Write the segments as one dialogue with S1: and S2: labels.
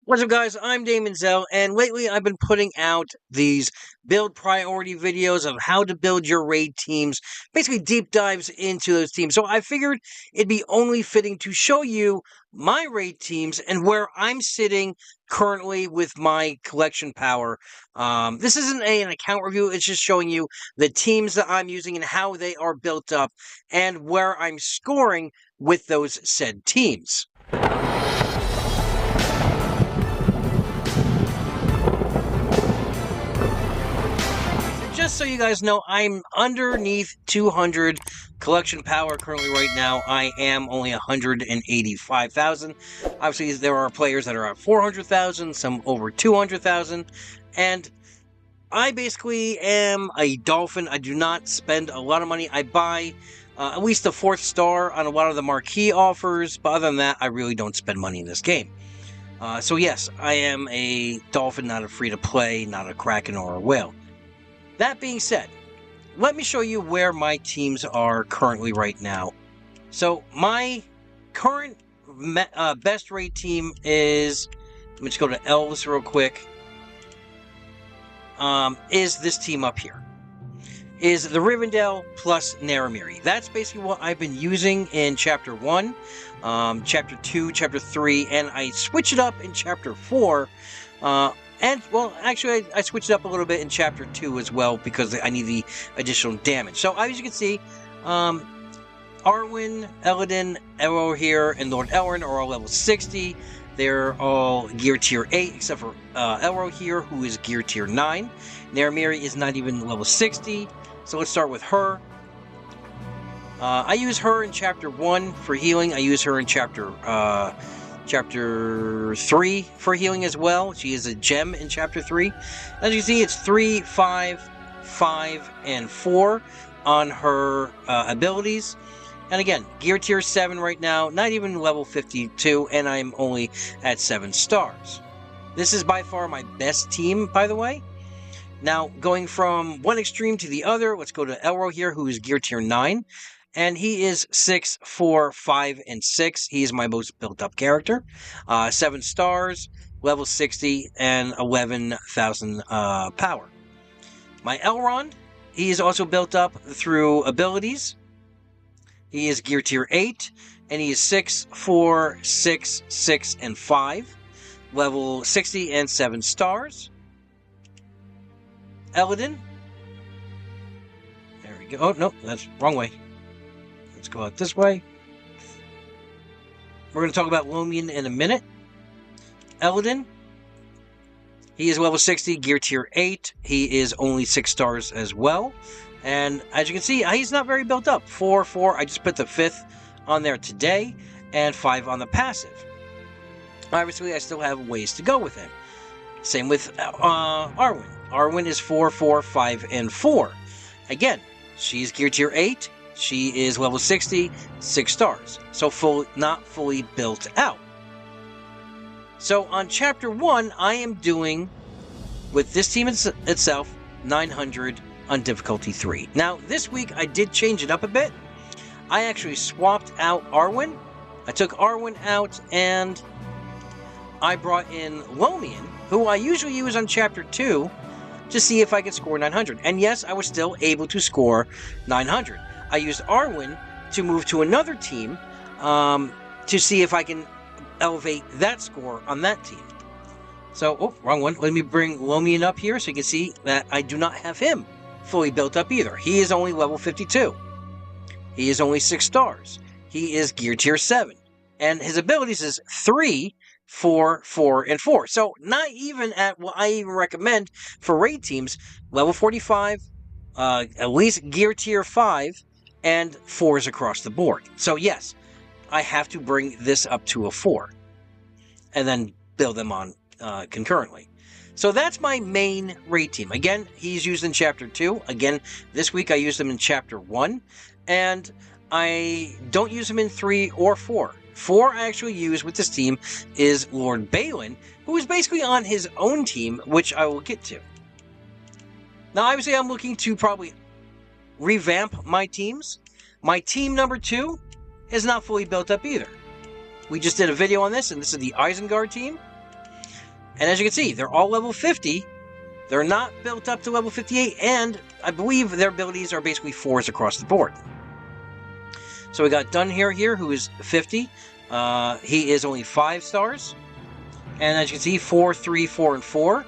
S1: What's up, guys? I'm Daemonxel, and lately I've been putting out these build priority videos of how to build your raid teams, basically deep dives into those teams. So I figured it'd be only fitting to show you my raid teams and where I'm sitting currently with my collection power. This isn't an account review, it's just showing you the teams that I'm using and how they are built up and where I'm scoring with those said teams. Just so you guys know, I'm underneath 200 collection power currently right now. I am only 185,000. Obviously, there are players that are at 400,000, some over 200,000, and I basically am a dolphin. I do not spend a lot of money. I buy at least a 4th star on a lot of the marquee offers, but other than that, I really don't spend money in this game. So yes, I am a dolphin, not a free-to-play, not a kraken or a whale. That being said, let me show you where my teams are currently right now. So my current best raid team is, let me just go to Elves real quick, is this team up here. Is the Rivendell plus Naramiri. That's basically what I've been using in Chapter 1, Chapter 2, Chapter 3, and I switch it up in Chapter 4, and, well, actually, I switched it up a little bit in Chapter 2 as well, because I need the additional damage. So, as you can see, Arwen, Elladan, Elrohir, and Lord Elrond are all level 60. They're all gear tier 8, except for Elrohir, who is gear tier 9. Naramiri is not even level 60, so let's start with her. I use her in Chapter 1 for healing. I use her in Chapter 3 for healing as well. She is a gem in Chapter 3. As you see, it's 3, 5, 5, and 4 on her abilities. And again, gear tier 7 right now, not even level 52, and I'm only at 7 stars. This is by far my best team, by the way. Now, going from one extreme to the other, let's go to Elrohir, who is gear tier 9. And he is 6, 4, 5, and 6. He is my most built-up character. 7 stars, level 60, and 11,000 power. My Elrond, he is also built up through abilities. He is gear tier 8, and he is 6, 4, 6, 6, and 5. Level 60 and 7 stars. Elladan. There we go. Oh, no, that's wrong way. Let's go out this way. We're going to talk about Lomian in a minute. Elladan. He is level 60, gear tier 8. He is only 6 stars as well. And as you can see, he's not very built up. 4, 4. I just put the 5th on there today. And 5 on the passive. Obviously, I still have ways to go with him. Same with Arwen. Arwen is 4, 4, 5, and 4. Again, she's gear tier 8. She is level 60, 6 stars. So not fully built out. So on Chapter 1, I am doing, with this team itself, 900 on difficulty 3. Now, this week I did change it up a bit. I actually swapped out Arwen. I took Arwen out and I brought in Lomian, who I usually use on Chapter 2 to see if I could score 900. And yes, I was still able to score 900. I used Arwen to move to another team to see if I can elevate that score on that team. So, oh, wrong one. Let me bring Lomian up here so you can see that I do not have him fully built up either. He is only level 52. He is only 6 stars. He is gear tier 7. And his abilities is 3, 4, 4, and 4. So, not even at what I even recommend for raid teams. Level 45, at least gear tier 5, and 4s across the board. So yes, I have to bring this up to a 4. And then build them on concurrently. So that's my main raid team. Again, he's used in Chapter 2. Again, this week I used him in Chapter 1. And I don't use him in 3 or 4. 4 I actually use with this team is Lord Balin, who is basically on his own team, which I will get to. Now, obviously, I'm looking to probably revamp my teams. My team number 2 is not fully built up either. We just did a video on this, and this is the Isengard team. And as you can see, they're all level 50. They're not built up to level 58, and I believe their abilities are basically 4s across the board. So we got Dunhare here, who is 50. He is only 5 stars. And as you can see, 4, 3, 4, and 4.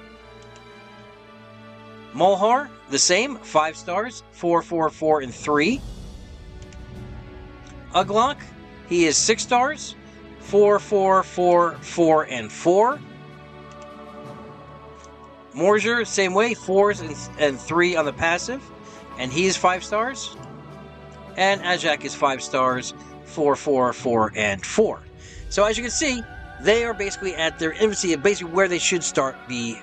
S1: Mulhar, the same, 5 stars, 4, 4, 4, and 3. Uglock, he is 6 stars, 4, 4, 4, 4, and 4. Morger, same way, 4s and 3 on the passive, and he is 5 stars. And Ajak is 5 stars, 4, 4, 4, and 4. So as you can see, they are basically at their infancy, basically where they should start the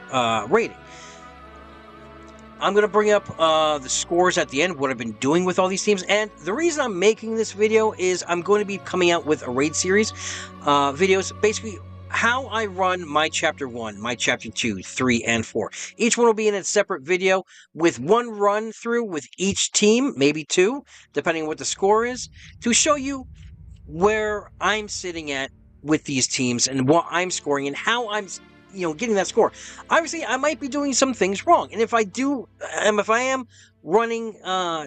S1: rating. I'm going to bring up the scores at the end, what I've been doing with all these teams, and the reason I'm making this video is I'm going to be coming out with a raid series videos, basically how I run my Chapter 1, my Chapter 2, 3, and 4. Each one will be in a separate video with one run through with each team, maybe 2, depending on what the score is, to show you where I'm sitting at with these teams and what I'm scoring and how I'm getting that score. Obviously, I might be doing some things wrong, and if I am running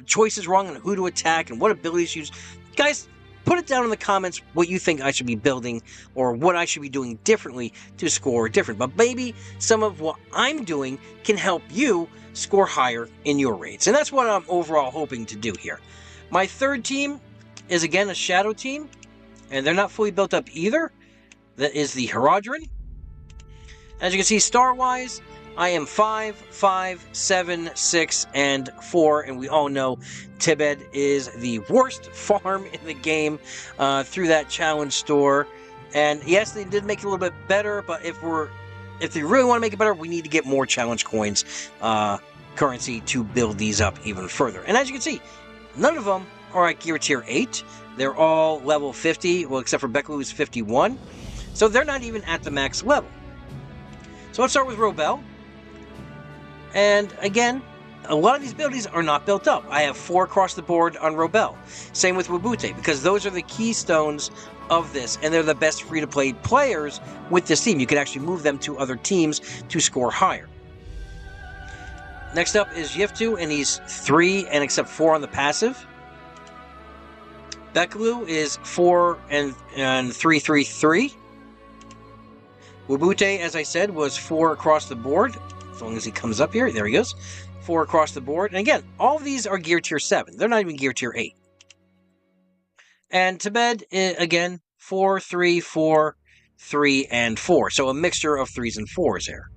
S1: choices wrong on who to attack and what abilities to use, guys, put it down in the comments what you think I should be building or what I should be doing differently to score different. But maybe some of what I'm doing can help you score higher in your raids, and that's what I'm overall hoping to do here. My third team is again a shadow team, and they're not fully built up either. That is the Haradrim. As you can see, star-wise, I am 5, 5, 7, 6, and 4, and we all know Tibet is the worst farm in the game through that challenge store. And yes, they did make it a little bit better, but if they really want to make it better, we need to get more challenge coins currency to build these up even further. And as you can see, none of them are at gear tier 8. They're all level 50, well, except for Beckley, who's 51. So they're not even at the max level. So let's start with Robel. And again, a lot of these abilities are not built up. I have 4 across the board on Robel. Same with Wabute, because those are the keystones of this, and they're the best free-to-play players with this team. You can actually move them to other teams to score higher. Next up is Yiftu, and he's 3 and except 4 on the passive. Beklu is 4 and 3, 3, 3. Wabute, as I said, was 4 across the board. As long as he comes up here. There he goes. 4 across the board. And again, all of these are gear tier 7. They're not even gear tier 8. And Tibet, again, 4, 3, 4, 3, and 4. So a mixture of 3s and 4s there.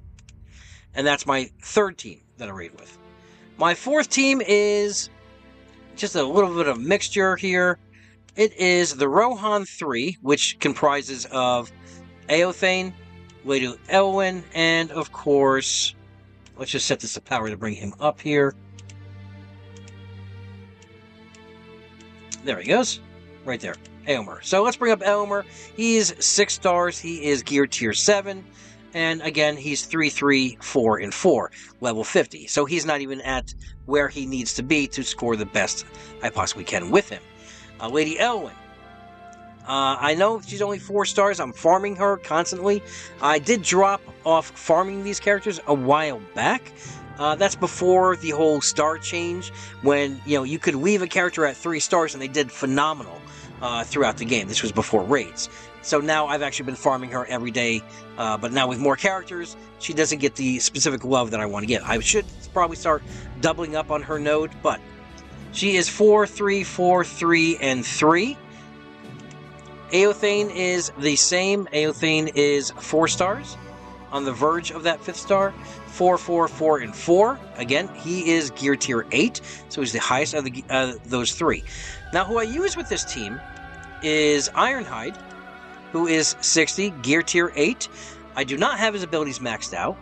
S1: And that's my third team that I raid with. My fourth team is just a little bit of mixture here. It is the Rohan 3, which comprises of Eothane, Lady Éowyn, and of course, let's just set this to power to bring him up here. There he goes. Right there. Éomer. So let's bring up Éomer. He's 6 stars. He is gear tier 7. And again, he's 3, 3, 4, and 4. Level 50. So he's not even at where he needs to be to score the best I possibly can with him. Lady Éowyn. I know she's only 4 stars. I'm farming her constantly. I did drop off farming these characters a while back. That's before the whole star change, when you could leave a character at 3 stars and they did phenomenal throughout the game. This was before raids. So now I've actually been farming her every day, but now with more characters, she doesn't get the specific love that I want to get. I should probably start doubling up on her node, but she is 4, 3, 4, 3, and 3. Eothane is the same. Eothane is 4 stars, on the verge of that 5th star. 4, 4, 4, and 4. Again, he is gear tier 8, so he's the highest of those 3. Now, who I use with this team is Ironhide, who is 60, gear tier 8. I do not have his abilities maxed out.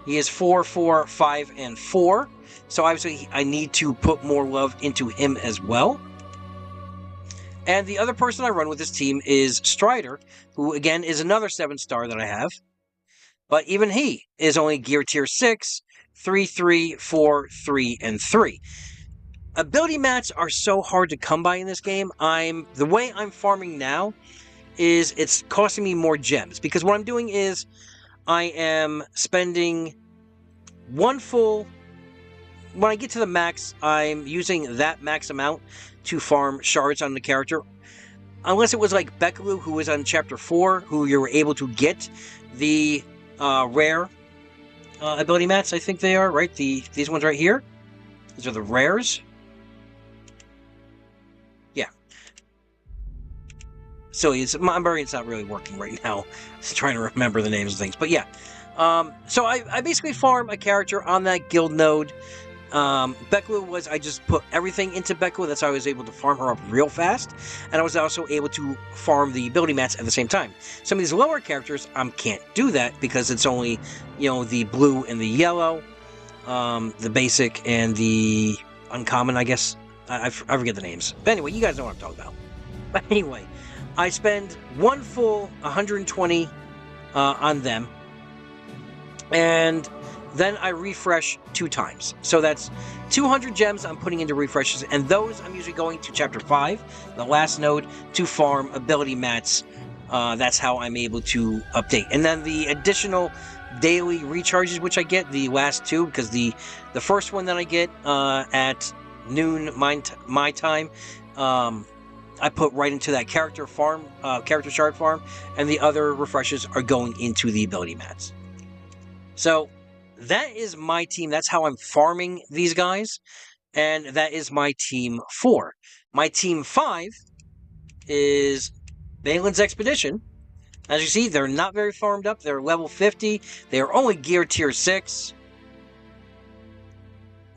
S1: He is 4, 4, 5, and 4. So obviously, I need to put more love into him as well. And the other person I run with this team is Strider, who again is another 7 star that I have. But even he is only gear tier 6, 3, 3, 4, 3, and 3. Ability mats are so hard to come by in this game. The way I'm farming now is it's costing me more gems. Because what I'm doing is I am spending one full... When I get to the max, I'm using that max amount to farm shards on the character. Unless it was like Beckaloo, who was on Chapter 4, who you were able to get the rare ability mats, I think they are, right? These ones right here. These are the rares. Yeah. So my brain's not really working right now. Just trying to remember the names of things. But yeah. So I basically farm a character on that guild node. Beckaloo was, I just put everything into Beckaloo. That's how I was able to farm her up real fast. And I was also able to farm the ability mats at the same time. Some of these lower characters, can't do that because it's only, the blue and the yellow, the basic and the uncommon, I guess. I forget the names. But anyway, you guys know what I'm talking about. But anyway, I spend one full 120 on them. And then I refresh 2 times. So that's 200 gems I'm putting into refreshes, and those I'm usually going to Chapter 5, the last node, to farm ability mats. That's how I'm able to update. And then the additional daily recharges, which I get, the last 2, because the first one that I get at noon my time, I put right into that character shard farm, and the other refreshes are going into the ability mats. So that is my team. That's how I'm farming these guys. And that is my team 4. My team 5 is Balin's Expedition. As you see, they're not very farmed up. They're level 50. They are only gear tier 6.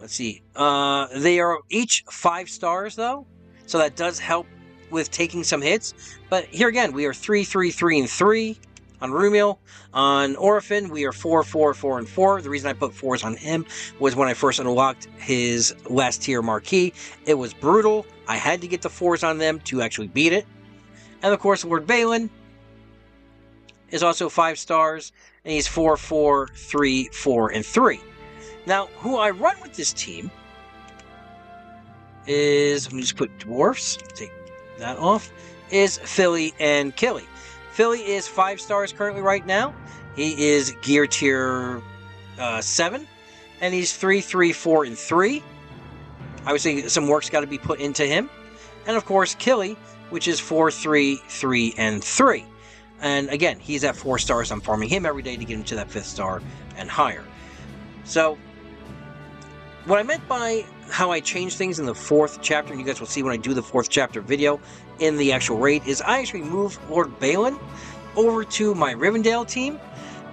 S1: Let's see. They are each 5 stars, though. So that does help with taking some hits. But here again, we are 3, 3, 3, and 3. On Rumiel. On Orphan, we are 4, 4, 4, and 4. The reason I put 4s on him was when I first unlocked his last tier marquee. It was brutal. I had to get the 4s on them to actually beat it. And of course, Lord Balin is also 5 stars. And he's 4, 4, 3, 4, and 3. Now, who I run with this team is... Let me just put Dwarfs. Take that off. Is Philly and Killy. Philly is 5 stars currently right now. He is gear tier 7. And he's 3, 3, 4, and 3. Obviously, some work's got to be put into him. And of course, Killy, which is 4, 3, 3, and 3. And again, he's at 4 stars. I'm farming him every day to get him to that 5th star and higher. So, what I meant by how I changed things in the 4th chapter, and you guys will see when I do the 4th chapter video in the actual raid, is I actually moved Lord Balin over to my Rivendell team,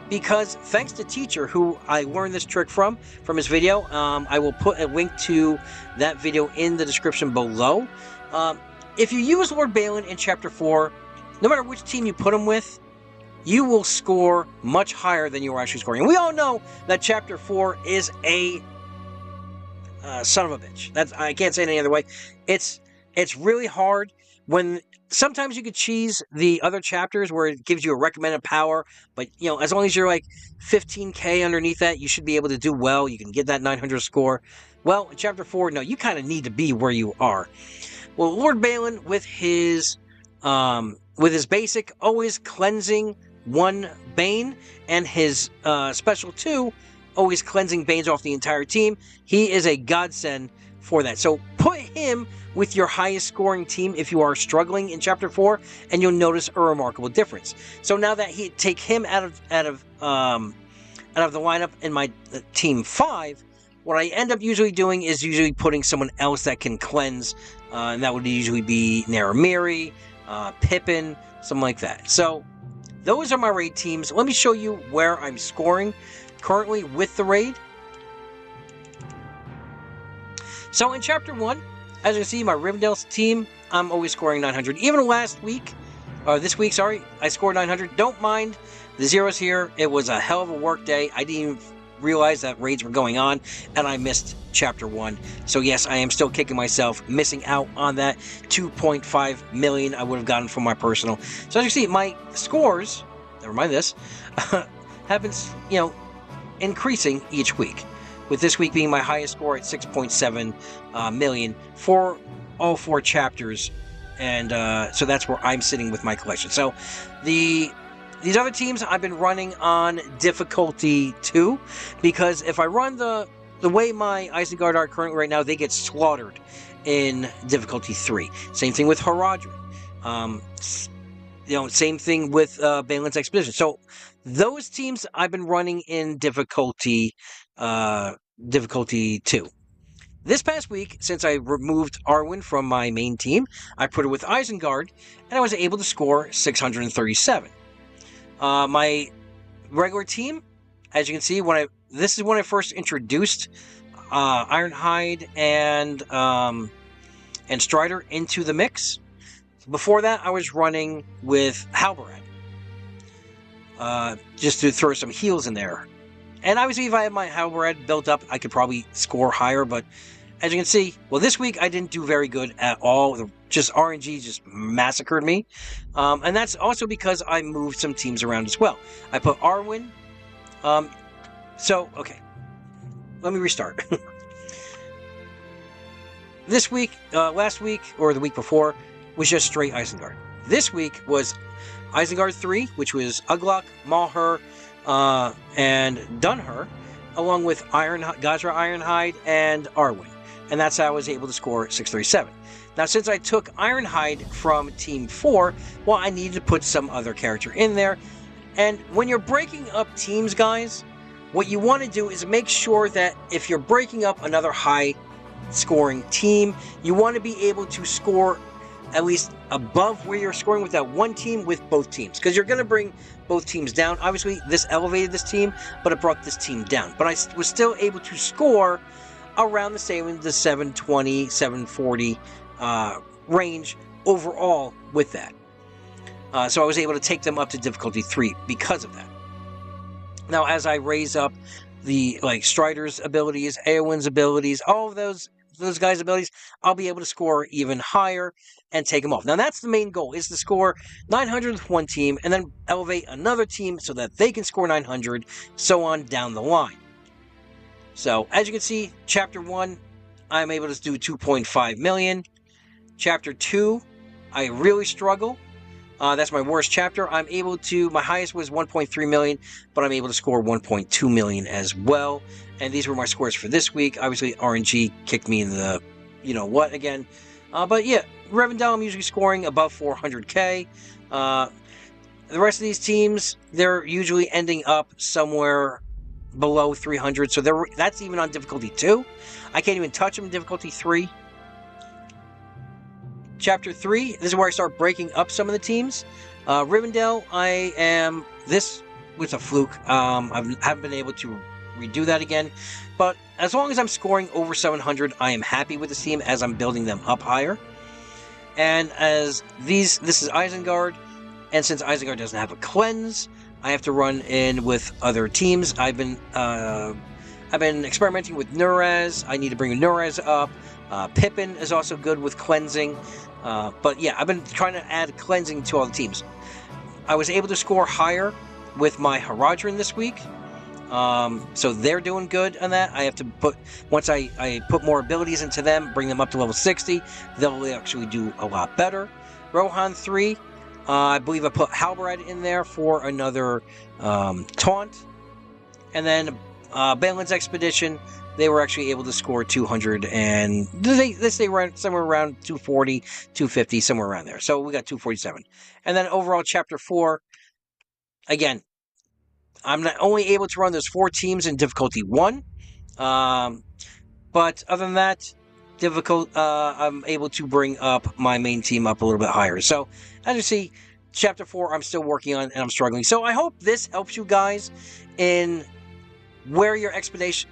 S1: because thanks to Teacher, who I learned this trick from his video, I will put a link to that video in the description below. If you use Lord Balin in Chapter 4, no matter which team you put him with, you will score much higher than you are actually scoring. And we all know that Chapter 4 is a son of a bitch. I can't say it any other way. It's really hard when sometimes you could cheese the other chapters where it gives you a recommended power, but as long as you're like 15k underneath that, you should be able to do well. You can get that 900 score. Well, in Chapter 4, no, you kind of need to be where you are. Well, Lord Balin with his basic always cleansing 1 Bane and his special 2 always cleansing Banes off the entire team. He is a godsend for that. So put him with your highest scoring team if you are struggling in Chapter 4, and you'll notice a remarkable difference. So now that take him out of the lineup in my team 5, what I end up usually doing is usually putting someone else that can cleanse, and that would usually be Naramiri, Pippin, something like that. So those are my raid teams. Let me show you where I'm scoring currently with the raid. So in Chapter 1, as you can see, my Rivendell's team, I'm always scoring 900. Even this week, sorry, I scored 900. Don't mind the zeros here. It was a hell of a work day. I didn't even realize that raids were going on, and I missed Chapter 1. So yes, I am still kicking myself, missing out on that 2.5 million I would have gotten from my personal. So as you see, my scores, never mind this, have been, increasing each week, with this week being my highest score at 6.7 million for all 4 chapters, and so that's where I'm sitting with my collection. So the These other teams I've been running on difficulty 2, because if I run the way my Isengard are currently right now, they get slaughtered in difficulty 3. Same thing with Haradrim. Same thing with Balin's Expedition. So those teams I've been running in difficulty 2. This past week, since I removed Arwen from my main team, I put her with Isengard, and I was able to score 637. My regular team, as you can see, this is when I first introduced Ironhide and Strider into the mix. Before that, I was running with Halberad, just to throw some heals in there. And obviously, if I had my Halberad built up, I could probably score higher, but as you can see, well, this week I didn't do very good at all. Just RNG just massacred me. And that's also because I moved some teams around as well. I put Arwen. Okay. Let me restart. This week, last week, or the week before, was just straight Isengard. This week was Isengard 3, which was Uglok, Malher, and Dunher, along with Gazra Ironhide and Arwen. And that's how I was able to score 637. Now, since I took Ironhide from Team 4, well, I needed to put some other character in there. And when you're breaking up teams, guys, what you want to do is make sure that if you're breaking up another high-scoring team, you want to be able to score at least above where you're scoring with that one team with both teams. Because you're going to bring both teams down. Obviously, this elevated this team, but it brought this team down. But I was still able to score around the same, the 720, 740 range overall with that. So I was able to take them up to difficulty 3 because of that. Now, as I raise up the Strider's abilities, Éowyn's abilities, all of those guys' abilities, I'll be able to score even higher and take them off. Now, that's the main goal, is to score 900 with one team and then elevate another team so that they can score 900, so on down the line. So, as you can see, Chapter 1, I'm able to do 2.5 million. Chapter 2, I really struggle. That's my worst chapter. My highest was 1.3 million, but I'm able to score 1.2 million as well. And these were my scores for this week. Obviously, RNG kicked me in the, again. But yeah, Rivendell, I'm usually scoring above 400k. The rest of these teams, they're usually ending up somewhere below 300, so that's even on difficulty 2. I can't even touch them in difficulty 3. Chapter 3, this is where I start breaking up some of the teams. Rivendell, this was a fluke. I haven't been able to redo that again, but as long as I'm scoring over 700, I am happy with this team as I'm building them up higher. And this is Isengard, and since Isengard doesn't have a cleanse, I have to run in with other teams. I've been experimenting with Nuraz. I need to bring Nuraz up. Pippin is also good with cleansing. But yeah, I've been trying to add cleansing to all the teams. I was able to score higher with my Haradrim this week. So they're doing good on that. I have to once I put more abilities into them, bring them up to level 60, they'll actually do a lot better. Rohan 3, I believe I put Halberad in there for another taunt. And then Balin's Expedition, they were actually able to score 200, and they somewhere around 240, 250, somewhere around there. So we got 247. And then overall, Chapter 4, again, I'm not only able to run those 4 teams in difficulty 1, but other than that, I'm able to bring up my main team up a little bit higher. So, as you see, Chapter 4, I'm still working on, and I'm struggling. So I hope this helps you guys in where your expectations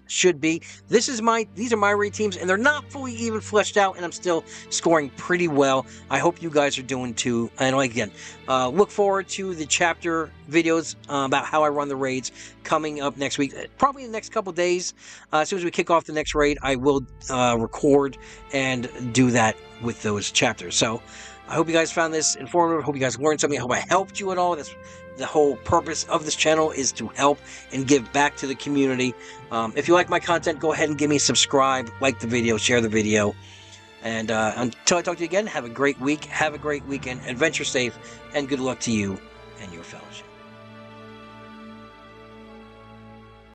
S1: should be. These are my raid teams, and they're not fully even fleshed out, and I'm still scoring pretty well. I hope you guys are doing too. And again, look forward to the chapter videos about how I run the raids coming up next week. Probably in the next couple days. As soon as we kick off the next raid, I will record and do that with those chapters. So I hope you guys found this informative. I hope you guys learned something. I hope I helped you at all. That's the whole purpose of this channel, is to help and give back to the community. If you like my content, go ahead and give me a subscribe, like the video, share the video. And until I talk to you again, have a great week, have a great weekend, adventure safe, and good luck to you and your fellowship.